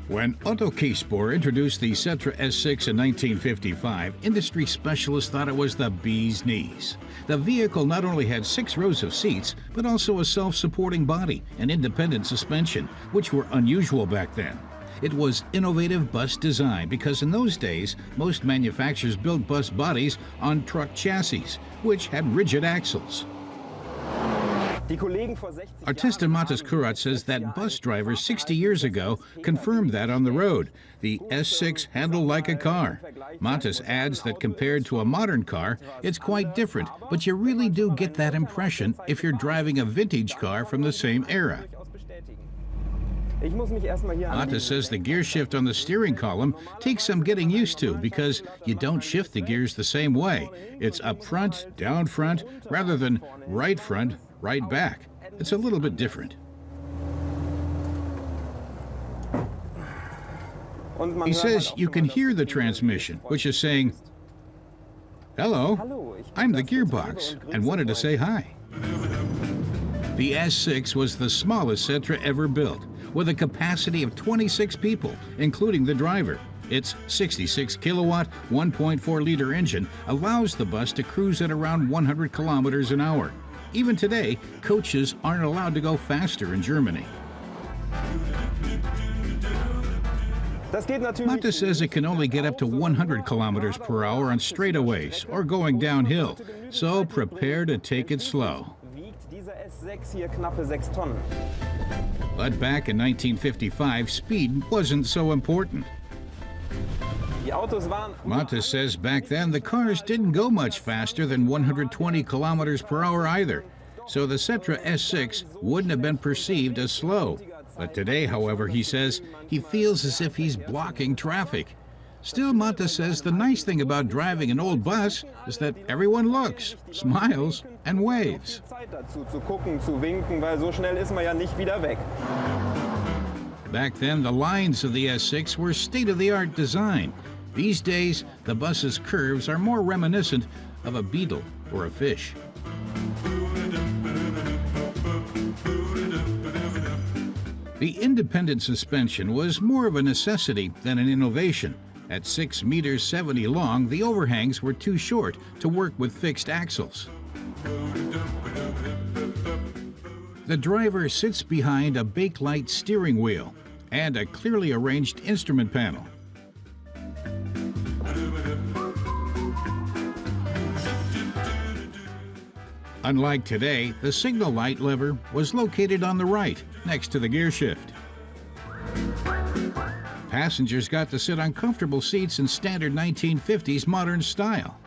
When Otto Käsbohr introduced the Setra S6 in 1955, industry specialists thought it was the bee's knees. The vehicle not only had 6 rows of seats, but also a self-supporting body and independent suspension, which were unusual back then. It was innovative bus design because in those days, most manufacturers built bus bodies on truck chassis, which had rigid axles. Artista Matas Kurat says that bus drivers 60 years ago confirmed that on the road. The S6 handled like a car. Matas adds that compared to a modern car, it's quite different, but you really do get that impression if you're driving a vintage car from the same era. Matas says the gear shift on the steering column takes some getting used to because you don't shift the gears the same way. It's up front, down front, rather than right front, right back. It's a little bit different. He says you can hear the transmission, which is saying, "Hello, I'm the gearbox and wanted to say hi." The S6 was the smallest Setra ever built, with a capacity of 26 people, including the driver. Its 66 kilowatt, 1.4 liter engine allows the bus to cruise at around 100 kilometers an hour. Even today, coaches aren't allowed to go faster in Germany. Matas says it can only get up to 100 kilometers per hour on straightaways or going downhill, so prepare to take it slow. But back in 1955, speed wasn't so important. Matas says back then the cars didn't go much faster than 120 kilometers per hour either, so the Setra S6 wouldn't have been perceived as slow. But today, however, he says he feels as if he's blocking traffic. Still, Matas says the nice thing about driving an old bus is that everyone looks, smiles, and waves. Back then, the lines of the S6 were state-of-the-art design. These days, the bus's curves are more reminiscent of a beetle or a fish. The independent suspension was more of a necessity than an innovation. At 6 meters 70 long, the overhangs were too short to work with fixed axles. The driver sits behind a bakelite steering wheel and a clearly arranged instrument panel. Unlike today, the signal light lever was located on the right, next to the gear shift. Passengers got to sit on comfortable seats in standard 1950s modern style.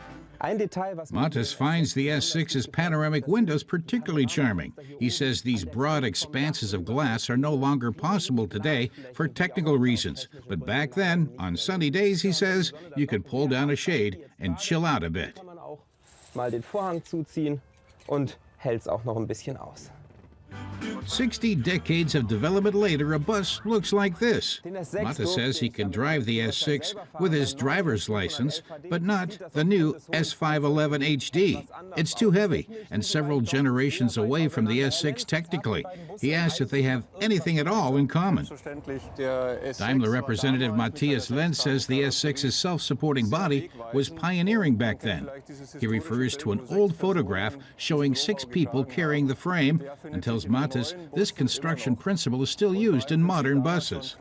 Matas finds the S6's panoramic windows particularly charming. He says these broad expanses of glass are no longer possible today for technical reasons. But back then, on sunny days, he says, you could pull down a shade and chill out a bit. 60 decades of development later, a bus looks like this. Matas says he can drive the S6 with his driver's license, but not the new S511 HD. It's too heavy and several generations away from the S6 technically. He asked if they have anything at all in common. Daimler representative Matthias Lenz says the S6's self-supporting body was pioneering back then. He refers to an old photograph showing 6 people carrying the frame and tells Matas this construction principle is still used in modern buses.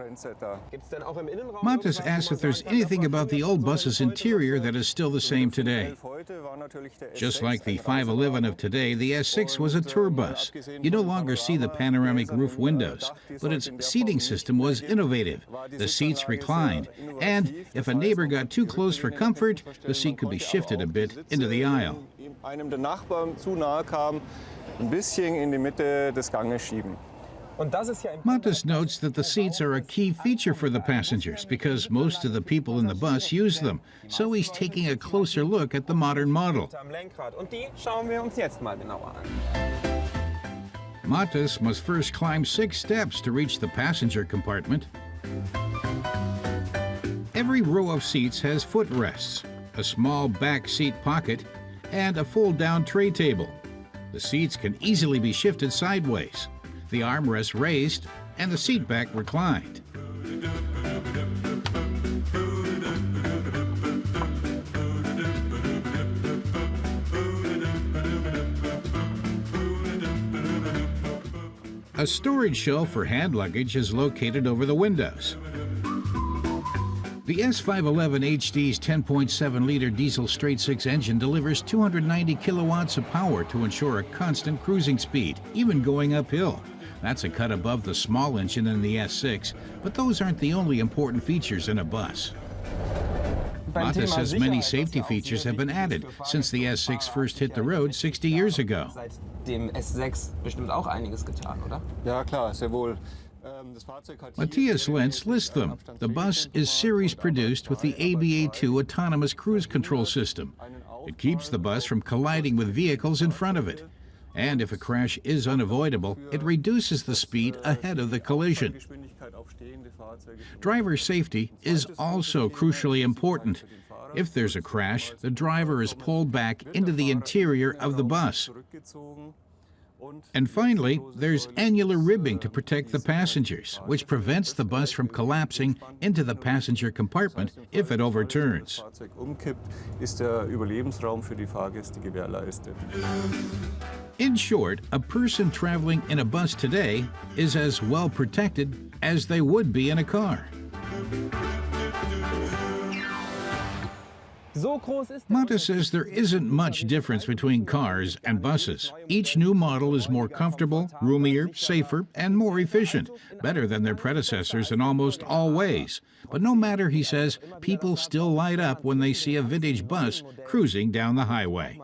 Matas asks if there's anything about the old bus's interior that is still the same today. Just like the 511 of today, the S6 was a tour bus. You no longer see the panoramic roof windows, but its seating system was innovative. The seats reclined, and if a neighbor got too close for comfort, the seat could be shifted a bit into the aisle. Matas notes that the seats are a key feature for the passengers because most of the people in the bus use them, so he's taking a closer look at the modern model. Matas must first climb 6 steps to reach the passenger compartment. Every row of seats has footrests, a small back seat pocket, and a fold-down tray table. The seats can easily be shifted sideways, the armrests raised, and the seat back reclined. A storage shelf for hand luggage is located over the windows. The S511 HD's 10.7-liter diesel straight-six engine delivers 290 kilowatts of power to ensure a constant cruising speed, even going uphill. That's a cut above the small engine in the S6, but those aren't the only important features in a bus. Mata says many safety features have been added since the S6 first hit the road 60 years ago. Matthias Lentz lists them. The bus is series produced with the ABA2 autonomous cruise control system. It keeps the bus from colliding with vehicles in front of it. And if a crash is unavoidable, it reduces the speed ahead of the collision. Driver safety is also crucially important. If there's a crash, the driver is pulled back into the interior of the bus. And finally, there's annular ribbing to protect the passengers, which prevents the bus from collapsing into the passenger compartment if it overturns. In short, a person traveling in a bus today is as well protected as they would be in a car. Mata says there isn't much difference between cars and buses. Each new model is more comfortable, roomier, safer, and more efficient, better than their predecessors in almost all ways. But no matter, he says, people still light up when they see a vintage bus cruising down the highway.